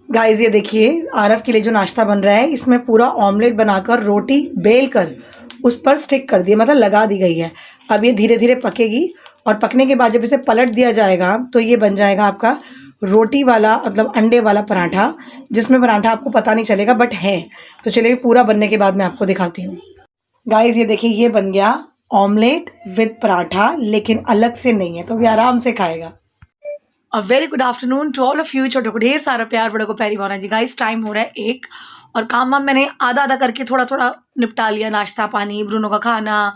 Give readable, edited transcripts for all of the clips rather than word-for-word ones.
Guys ये देखिए आरव के लिए जो नाश्ता बन रहा है, इसमें पूरा ऑमलेट बनाकर रोटी बेल कर उस पर स्टिक कर दिया, मतलब लगा दी गई है। अब ये धीरे धीरे पकेगी और पकने के बाद जब इसे पलट दिया जाएगा तो ये बन जाएगा आपका रोटी वाला, मतलब अंडे वाला पराठा, जिसमें पराठा आपको पता नहीं चलेगा बट है। तो चलिए पूरा बनने के बाद मैं आपको दिखाती हूँ। गाइस ये देखिए ये बन गया ऑमलेट विद पराठा, लेकिन अलग से नहीं है, तो भी आराम से खाएगा। A very good afternoon to all of you. छोटों को ढेर सारा प्यार, बड़ों को प्यारी भावना जी। गाइस टाइम हो रहा है 1 और काम वाम मैंने आधा आधा करके थोड़ा थोड़ा निपटा लिया। नाश्ता पानी, ब्रूनो का खाना,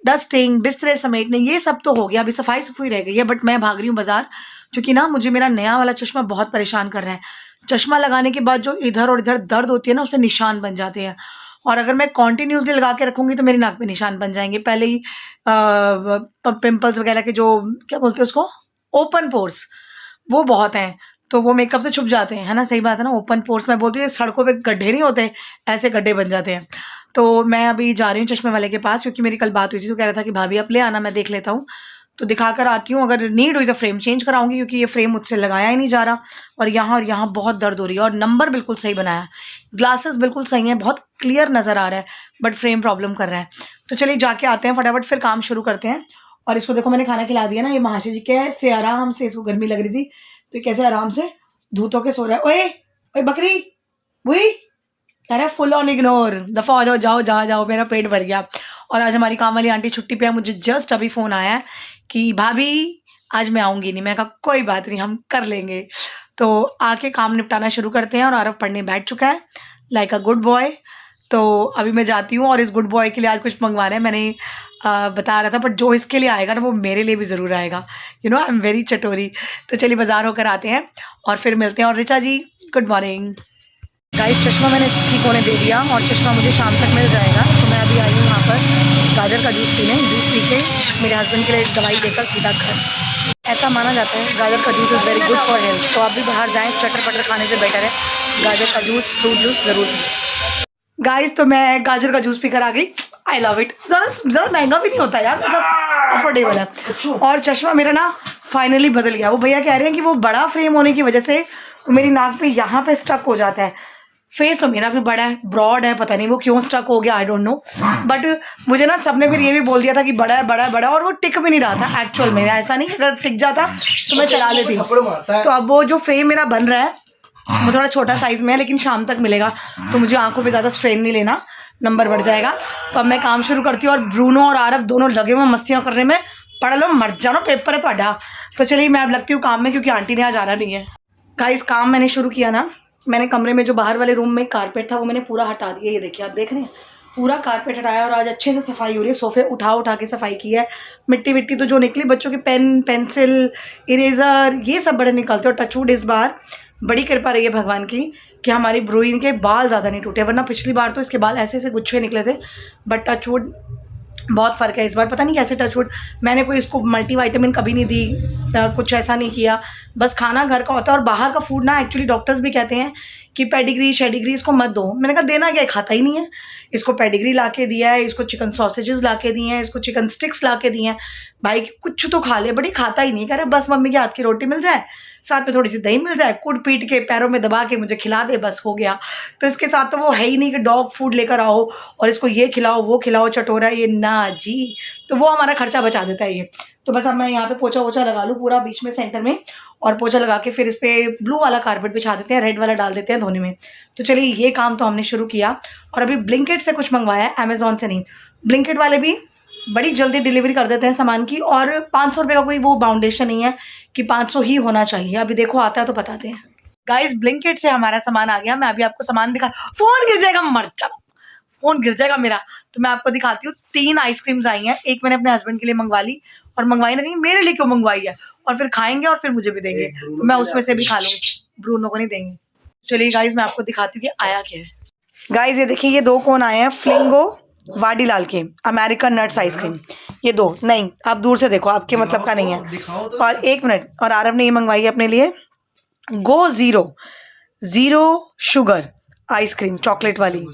डस्टिंग, बिस्तरे समेटने, ये सब तो हो गया। अभी सफाई सफाई रह गई है, बट मैं भाग रही हूँ बाजार, क्योंकि ना मुझे मेरा नया वाला चश्मा बहुत परेशान कर रहा है। चश्मा लगाने के बाद जो इधर और इधर दर्द होती है ना, उसमें निशान बन जाते हैं। और अगर मैं कॉन्टिन्यूसली लगा के रखूँगी तो मेरी नाक पे निशान बन जाएंगे। पहले ही पिंपल्स वगैरह के जो क्या बोलते हैं उसको, ओपन पोर्स, वो बहुत हैं। तो वो मेकअप से छुप जाते हैं, है ना, सही बात है ना। ओपन पोर्स मैं बोलती हूँ, सड़कों पे गड्ढे नहीं होते, ऐसे गड्ढे बन जाते हैं। तो मैं अभी जा रही हूँ चश्मे वाले के पास, क्योंकि मेरी कल बात हुई थी, तो कह रहा था कि भाभी आप ले आना, मैं देख लेता हूँ। तो दिखा कर आती हूँ, अगर नीड हुई तो फ्रेम चेंज कराऊंगी, क्योंकि ये फ्रेम मुझसे लगाया ही नहीं जा रहा। और यहाँ बहुत दर्द हो रही है। और नंबर बिल्कुल सही बनाया, ग्लासेस बिल्कुल सही हैं, बहुत क्लियर नज़र आ रहा है, बट फ्रेम प्रॉब्लम कर रहा है। तो चलिए जाके आते हैं फटाफट, फिर काम शुरू करते हैं। और इसको देखो मैंने खाना खिला दिया ना, ये महाशय जी कैसे आराम से, इसको गर्मी लग रही थी तो ये कैसे आराम से धूतों के सो रहा है। ओए ओए बकरी, वही कह रहा है फुल ऑन इग्नोर, दफा हो जाओ, जाओ जहाँ जाओ, मेरा पेट भर गया। और आज हमारी काम वाली आंटी छुट्टी पे है, मुझे जस्ट अभी फ़ोन आया है कि भाभी आज मैं आऊँगी नहीं। मैंने कहा कोई बात नहीं, हम कर लेंगे। तो आके काम निपटाना शुरू करते हैं। और आरव पढ़ने बैठ चुका है लाइक अ गुड बॉय। तो अभी मैं जाती हूँ, और इस गुड बॉय के लिए आज कुछ मंगवाना है। मैंने बता रहा था, बट जो इसके लिए आएगा ना, वो मेरे लिए भी ज़रूर आएगा। You know I am very चटोरी। तो चलिए बाज़ार होकर आते हैं और फिर मिलते हैं। और ऋचा जी गुड मॉर्निंग। गाइस चश्मा मैंने ठीक होने दे दिया, और चश्मा मुझे शाम तक मिल जाएगा। तो मैं अभी आई हूँ यहाँ पर गाजर का जूस पीने। जूस पी के मेरे हस्बैंड के लिए दवाई देकर सीधा घर। ऐसा माना जाता है गाजर का juice is very good for health. तो आप भी बाहर जाएँ, चटर पटर खाने से बेटर है गाजर का जूस, फ्रूट जूस ज़रूर पिए। गाइस तो मैं गाजर का जूस पीकर आ गई। I love it. ज़्यादा महंगा भी नहीं होता यार, मतलब अफोर्डेबल है। और चश्मा मेरा ना फाइनली बदल गया। वो भैया कह रहे हैं कि वो बड़ा फ्रेम होने की वजह से मेरी नाक पे यहाँ पे स्टक हो जाता है। फेस तो मेरा भी बड़ा है, ब्रॉड है, पता नहीं वो क्यों स्टक हो गया, आई डोंट नो। बट मुझे ना सबने फिर ये भी बोल दिया था कि बड़ा है बड़ा है बड़ा है, और वो टिक भी नहीं रहा था एक्चुअल में। ऐसा नहीं, अगर टिक जाता तो मैं चला लेती। तो अब वो जो फ्रेम मेरा बन रहा है वो थोड़ा छोटा साइज़ में है, लेकिन शाम तक मिलेगा। तो मुझे आंखों पे ज़्यादा स्ट्रेन नहीं लेना, नंबर बढ़ जाएगा। तो अब मैं काम शुरू करती हूँ। और ब्रूनो और आरव दोनों लगे हुए मस्तियाँ करने में। पढ़ लो, मर जानो, पेपर है ਤੁਹਾਡਾ। तो चलिए मैं अब लगती हूँ काम में, क्योंकि आंटी ने आज आना नहीं है। गाइस काम मैंने शुरू किया ना, मैंने कमरे में जो बाहर वाले रूम में कारपेट था वो मैंने पूरा हटा दिया। ये देखिए आप देख रहे हैं, पूरा कारपेट हटाया। और आज अच्छे से सफाई हो रही है। सोफे उठा उठा के सफाई की है। मिट्टी विट्टी तो जो निकली, बच्चों के पेन पेंसिल इरेज़र ये सब बड़े निकलते। और टचवुड इस बार बड़ी कृपा रही है भगवान की कि हमारी ब्रूइन के बाल ज़्यादा नहीं टूटे, वरना पिछली बार तो इसके बाल ऐसे ऐसे गुच्छे निकले थे। बट टचवुड बहुत फ़र्क है इस बार, पता नहीं कैसे टचवुड। मैंने कोई इसको मल्टीविटामिन कभी नहीं दी, कुछ ऐसा नहीं किया। बस खाना घर का होता है। और बाहर का फूड ना, एक्चुअली डॉक्टर्स भी कहते हैं कि पेडिग्री शेडिग्री इसको मत दो। मैंने कहा देना क्या है, खाता ही नहीं है। इसको पेडिग्री ला के दिया है, इसको चिकन सॉसेजेस ला के दिए हैं, इसको चिकन स्टिक्स ला के दिए हैं। भाई कुछ तो खा ले, बड़ी खाता ही नहीं। कह रहा बस मम्मी के हाथ की रोटी मिल जाए, साथ में थोड़ी सी दही मिल जाए, कूट पीट के पैरों में दबा के मुझे खिला दे, बस हो गया। तो इसके साथ तो वो है ही नहीं कि डॉग फूड लेकर आओ और इसको ये खिलाओ वो खिलाओ, चटोरा ये ना जी। तो वो हमारा खर्चा बचा देता है ये। तो बस अब मैं यहाँ पे पोछा वोछा लगा लूँ पूरा बीच में सेंटर में, और पोछा लगा के फिर इस पर ब्लू वाला कारपेट बिछा देते हैं, रेड वाला डाल देते हैं धोने में। तो चलिए ये काम तो हमने शुरू किया। और अभी ब्लिंकिट से कुछ मंगवाया है, अमेज़ॉन से नहीं। ब्लिंकिट वाले भी बड़ी जल्दी डिलीवरी कर देते हैं सामान की। और 500 रुपये का कोई वो बाउंडेशन नहीं है कि 500 ही होना चाहिए। अभी देखो आता है तो बताते हैं। गाइस ब्लिंकिट से हमारा सामान आ गया। मैं अभी आपको सामान दिखा, फ़ोन गिर जाएगा, मर जा, फ़ोन गिर जाएगा मेरा। तो मैं आपको दिखाती हूँ। 3 आइसक्रीम्स आई हैं, एक मैंने अपने हस्बैंड के लिए मंगवा ली, और मंगवाई ना कहीं मेरे लिए क्यों मंगवाई है, और फिर खाएंगे और फिर मुझे भी देंगे। तो मैं उसमें से भी खा लूँगी, ब्रूनो को नहीं देंगे। चलिए गाइस मैं आपको दिखाती हूँ कि आया क्या है। गाइस ये देखिए, ये 2 कोन आए हैं फ्लिंगो वाडीलाल के, अमेरिकन नट्स आइसक्रीम। ये 2 नहीं, आप दूर से देखो, आपके मतलब का नहीं है। और 1 मिनट, और आरव ने ये मंगवाई है अपने लिए गो ज़ीरो शुगर आइसक्रीम, चॉकलेट वाली।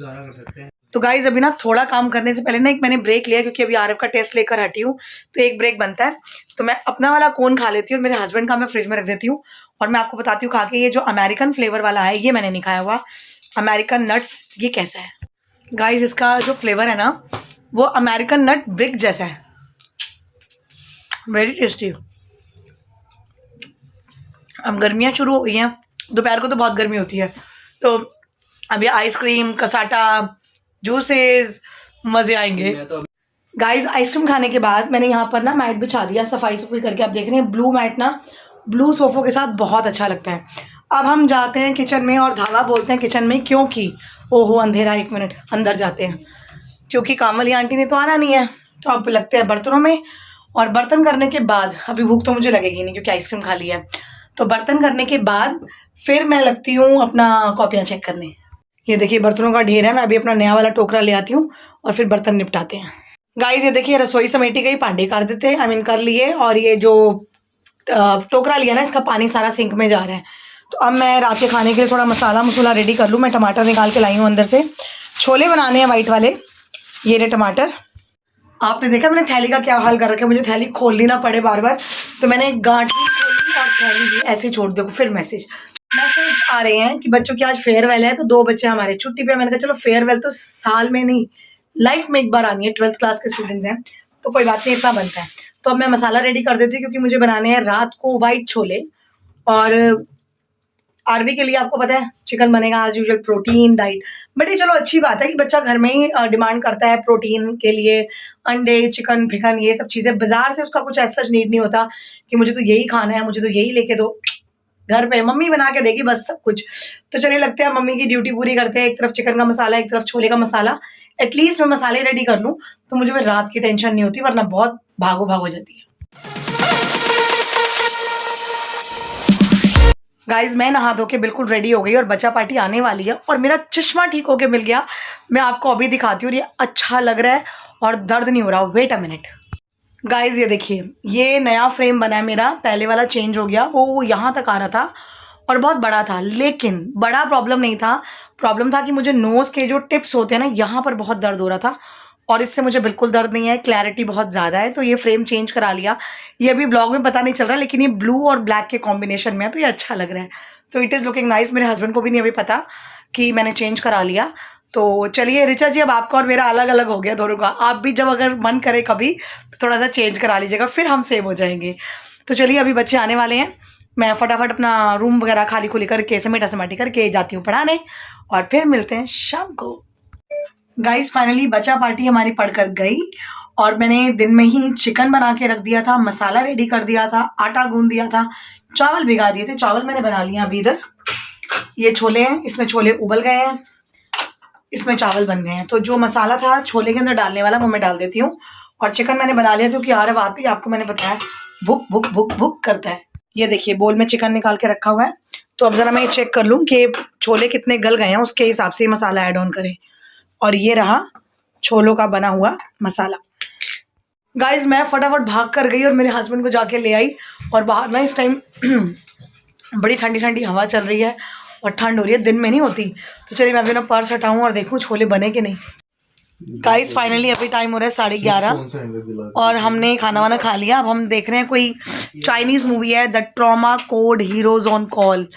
तो गाइज अभी ना थोड़ा काम करने से पहले ना एक मैंने ब्रेक लिया, क्योंकि अभी आरव का टेस्ट लेकर हटी हूँ, तो एक ब्रेक बनता है। तो मैं अपना वाला कोन खा लेती हूँ और मेरे हस्बैंड का मैं फ्रिज में रख देती हूँ। और मैं आपको बताती हूँ खा के, ये जो अमेरिकन फ्लेवर वाला है ये मैंने नहीं खाया हुआ, अमेरिकन नट्स, ये कैसा है गाइस। इसका जो फ्लेवर है ना वो अमेरिकन नट ब्रिक जैसा है, वेरी टेस्टी। अब गर्मियाँ शुरू हो गई हैं, दोपहर को तो बहुत गर्मी होती है, तो अभी आइसक्रीम, कसाटा, जूसेस, मज़े आएंगे। गाइस आइसक्रीम खाने के बाद मैंने यहाँ पर ना मैट बिछा दिया सफाई सफाई करके। आप देख रहे हैं ब्लू मैट ना ब्लू सोफ़ों के साथ बहुत अच्छा लगता है। अब हम जाते हैं किचन में, और धागा बोलते हैं किचन में क्योंकि ओहो अंधेरा, 1 मिनट अंदर जाते हैं, क्योंकि काम वाली आंटी ने तो आना नहीं है, तो अब लगते हैं बर्तनों में। और बर्तन करने के बाद, अभी भूख तो मुझे लगेगी नहीं क्योंकि आइसक्रीम खा ली है, तो बर्तन करने के बाद फिर मैं लगती हूँ अपना कॉपियाँ चेक करने। ये देखिए बर्तनों का ढेर है, मैं अभी अपना नया वाला टोकरा ले आती हूँ और फिर बर्तन निपटाते हैं। गाइस ये देखिए रसोई समेटी गई, पांडे कर देते हैं, कर लिए, और ये जो टोकरा लिया ना इसका पानी सारा सिंक में जा रहा है। तो अब मैं रात के खाने के लिए थोड़ा मसाला रेडी कर लूँ। मैं टमाटर निकाल के लाई हूँ अंदर से, छोले बनाने हैं वाइट वाले, ये रहे टमाटर। आपने देखा मैंने थैली का क्या हाल कर रखा है, मुझे थैली खोलनी ना पड़े बार बार, तो मैंने गांठ भी खोली और थैली भी ऐसे ही छोड़। देखो फिर मैसेज आ रहे हैं कि बच्चों की आज फेयरवेल है, तो 2 बच्चे हमारे छुट्टी पे। मैंने कहा चलो फेयरवेल तो साल में नहीं लाइफ में एक बार आनी है, 12th क्लास के स्टूडेंट्स हैं तो कोई बात नहीं, इतना बनता है। तो अब मैं मसाला रेडी कर देती हूँ क्योंकि मुझे बनाने हैं रात को वाइट छोले, और आरबी के लिए आपको पता है चिकन बनेगा आज यूजुअल, प्रोटीन डाइट। बट ये चलो अच्छी बात है कि बच्चा घर में ही डिमांड करता है प्रोटीन के लिए, अंडे, चिकन, फिकन, ये सब चीज़ें। बाजार से उसका कुछ ऐसा नीड नहीं होता कि मुझे तो यही खाना है, मुझे तो यही लेके दो। घर पे मम्मी बना के देगी बस सब कुछ। तो चलिए लगते हैं मम्मी की ड्यूटी पूरी करते हैं, एक तरफ चिकन का मसाला, एक तरफ छोले का मसाला। एटलीस्ट मैं मसाले रेडी कर लूँ तो मुझे फिर रात की टेंशन नहीं होती, वरना बहुत भागो भाग हो जाती है। गाइज मैं नहा धो के बिल्कुल रेडी हो गई और बच्चा पार्टी आने वाली है, और मेरा चश्मा ठीक होके मिल गया। मैं आपको अभी दिखाती हूँ, ये अच्छा लग रहा है और दर्द नहीं हो रहा। वेट अ मिनट गाइज, ये देखिए ये नया फ्रेम बना है मेरा, पहले वाला चेंज हो गया, वो यहाँ तक आ रहा था और बहुत बड़ा था, लेकिन बड़ा प्रॉब्लम नहीं था। प्रॉब्लम था कि मुझे नोज़ के जो टिप्स होते हैं ना यहाँ पर बहुत दर्द हो रहा था, और इससे मुझे बिल्कुल दर्द नहीं है, क्लैरिटी बहुत ज़्यादा है। तो ये फ्रेम चेंज करा लिया। ये अभी ब्लॉग में पता नहीं चल रहा, लेकिन ये ब्लू और ब्लैक के कॉम्बिनेशन में है, तो ये अच्छा लग रहा है। तो इट इज़ लुकिंग नाइस। मेरे हस्बैंड को भी नहीं अभी पता कि मैंने चेंज करा लिया। तो चलिए ऋचा जी, अब आपका और मेरा अलग अलग हो गया दोनों का। आप भी जब अगर मन करे कभी तो थोड़ा सा चेंज करा लीजिएगा, फिर हम सेम हो जाएंगे। तो चलिए अभी बच्चे आने वाले हैं, मैं फटाफट अपना रूम वगैरह खाली खुली करके समेटा समाटी करके जाती हूँ पढ़ाने, और फिर मिलते हैं शाम को। गाइस फाइनली बच्चा पार्टी हमारी पढ़कर गई, और मैंने दिन में ही चिकन बना के रख दिया था, मसाला रेडी कर दिया था, आटा गूंद दिया था, चावल भिगा दिए थे, चावल मैंने बना लिया। अभी इधर ये छोले हैं, इसमें छोले उबल गए हैं, इसमें चावल बन गए हैं। तो जो मसाला था छोले के अंदर डालने वाला वो मैं डाल देती हूँ, और चिकन मैंने बना लिया क्योंकि आरव आती है, आपको मैंने बताया भुक भुक भुक भुक करता है। ये देखिए बोल में चिकन निकाल के रखा हुआ है। तो अब ज़रा मैं ये चेक कर लूँ कि छोले कितने गल गए हैं, उसके हिसाब से मसाला ऐड ऑन करें। और ये रहा छोलों का बना हुआ मसाला। गाइज मैं फटाफट भाग कर गई और मेरे हस्बैंड को जाके ले आई, और बाहर ना इस टाइम बड़ी ठंडी ठंडी हवा चल रही है और ठंड हो रही है, दिन में नहीं होती। तो चलिए मैं अभी ना पर्स हटाऊँ और देखूँ छोले बने कि नहीं। गाइस फाइनली अभी टाइम हो रहा है 11:30 और हमने खाना वाना खा लिया। अब हम देख रहे हैं कोई चाइनीज़ मूवी है, the trauma code heroes on call.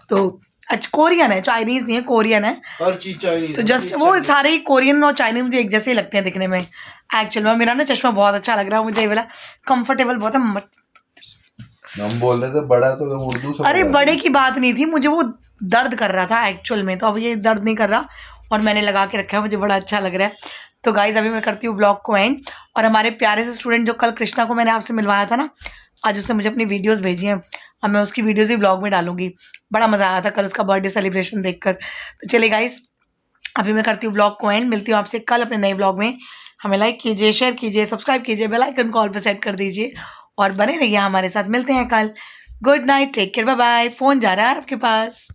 तो अच्छा कोरियन है, चाइनीज़ नहीं है, कोरियन है। हर चीज चाइनीज, तो जस्ट वो सारे ही कोरियन और चाइनीज मुझे एक जैसे ही लगते हैं दिखने में। एक्चुअल में मेरा ना चश्मा बहुत अच्छा लग रहा है मुझे, ये वाला कंफर्टेबल बहुत है। हम बोल रहे थे बड़ा तो उर्दू से, अरे बड़े की बात नहीं थी, मुझे वो दर्द कर रहा था एक्चुअल में, तो अब ये दर्द नहीं कर रहा और मैंने लगा के रखा है, मुझे बड़ा अच्छा लग रहा है। तो गाइज अभी मैं करती हूँ व्लॉग को एंड। और हमारे प्यारे से स्टूडेंट जो कल कृष्णा को मैंने आपसे मिलवाया था ना, आज उसने मुझे अपनी वीडियोस भेजी हैं, अब मैं उसकी वीडियोस भी व्लॉग में डालूंगी। बड़ा मज़ा आया था कल उसका बर्थडे सेलिब्रेशन देखकर। तो चलिए गाइज अभी मैं करती हूँ व्लॉग को एंड, मिलती हूँ आपसे कल अपने नए व्लॉग में। हमें लाइक कीजिए, शेयर कीजिए, सब्सक्राइब कीजिए, बेल आइकन कॉल पर सेट कर दीजिए और बने रहिए हमारे साथ। मिलते हैं कल। Good night, take care, bye bye. Phone जा रहा है आपके पास।